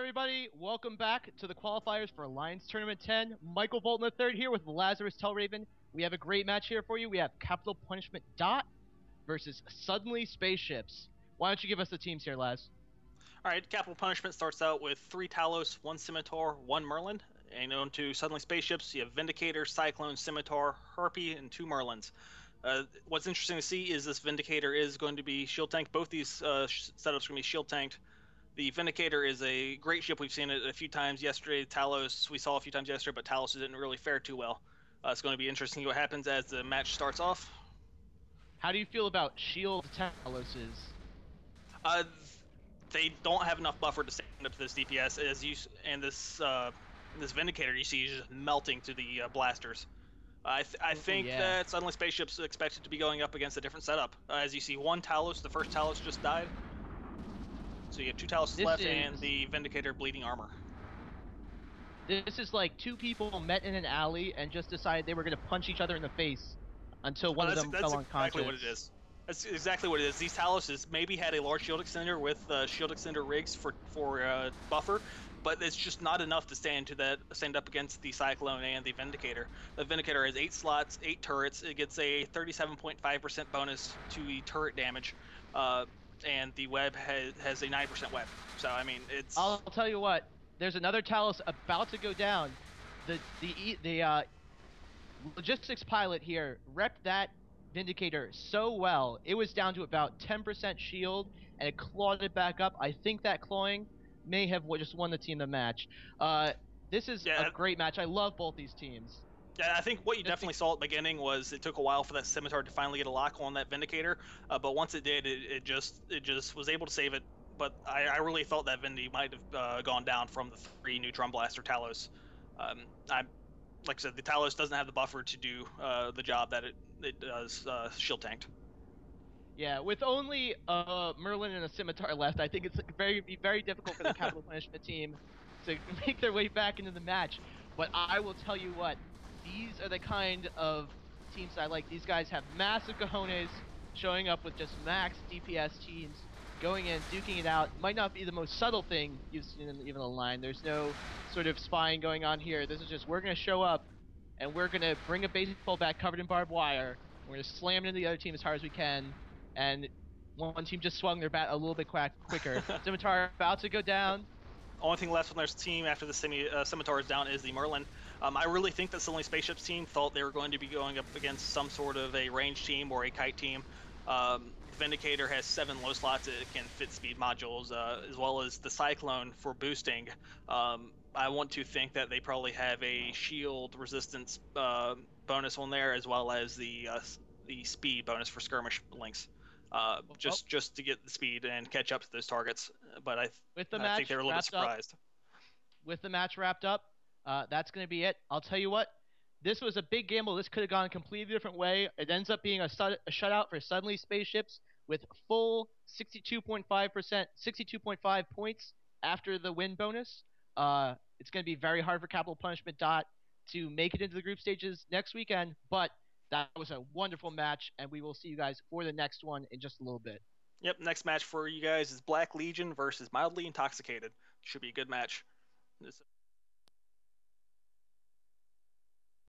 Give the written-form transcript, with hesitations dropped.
everybody? Welcome back to the qualifiers for Alliance Tournament 10. Michael Bolton III here with Lazarus Tellraven. We have a great match here for you. We have Capital Punishment Dot versus Suddenly Spaceships. Why don't you give us the teams here, Laz? All right, Capital Punishment starts out with 3 Talos, 1 Scimitar, 1 Merlin. And on to Suddenly Spaceships, you have Vindicator, Cyclone, Scimitar, Harpy, and 2 Merlins. What's interesting to see is this Vindicator is going to be shield tanked. Both these setups are going to be shield tanked. The Vindicator is a great ship. We've seen it a few times yesterday. Talos, we saw a few times yesterday, but Talos didn't really fare too well. It's going to be interesting what happens as the match starts off. How do you feel about Shield Taloses? Uh, they don't have enough buffer to stand up to this DPS, and this Vindicator you see is just melting to the blasters. I think that Suddenly Spaceships expected to be going up against a different setup. As you see, 1 Talos, the first Talos just died. So you have 2 Talos left and the Vindicator bleeding armor. This is like 2 people met in an alley and just decided they were going to punch each other in the face until one of them fell unconscious. That's exactly what it is. That's exactly what it is. These Taloses maybe had a large shield extender with shield extender rigs for buffer, but it's just not enough to stand up against the Cyclone and the Vindicator. The Vindicator has 8 slots, 8 turrets. It gets a 37.5% bonus to the turret damage, and the web has a 9% web. So I mean, it's. I'll tell you what. There's another Talos about to go down. The logistics pilot here repped that Vindicator so well. It was down to about 10% shield, and it clawed it back up. I think that clawing may have just won the team the match. This is a great match. I love both these teams. Yeah, I think what you definitely saw at the beginning was it took a while for that Scimitar to finally get a lock on that Vindicator, but once it did, it just was able to save it. But I really thought that Vindy might have gone down from the 3 Neutron Blaster Talos. Like I said, the Talos doesn't have the buffer to do the job that it does shield tanked. Yeah, with only Merlin and a Scimitar left, I think it's very difficult for the Capital Punishment team to make their way back into the match. But I will tell you what, these are the kind of teams I like. These guys have massive cojones, showing up with just max DPS teams, going in, duking it out. Might not be the most subtle thing you've seen in even the line. There's no sort of spying going on here. This is just, we're going to show up, and we're going to bring a baseball bat covered in barbed wire. We're going to slam it into the other team as hard as we can. And one team just swung their bat a little bit quicker. Scimitar about to go down. Only thing left on their team after the Scimitar is down is the Merlin. I really think that Suddenly Spaceships team thought they were going to be going up against some sort of a range team or a kite team. Vindicator has 7 low slots. It can fit speed modules, as well as the Cyclone for boosting. I want to think that they probably have a shield resistance bonus on there, as well as the speed bonus for skirmish links. Just to get the speed and catch up to those targets. But I think they're a little bit surprised. With the match wrapped up, that's going to be it. I'll tell you what. This was a big gamble. This could have gone a completely different way. It ends up being a shutout for Suddenly Spaceships with full 62.5%, 62.5 points after the win bonus. It's going to be very hard for Capital Punishment Dot to make it into the group stages next weekend, but that was a wonderful match, and we will see you guys for the next one in just a little bit. Yep, next match for you guys is Black Legion versus Mildly Intoxicated. Should be a good match.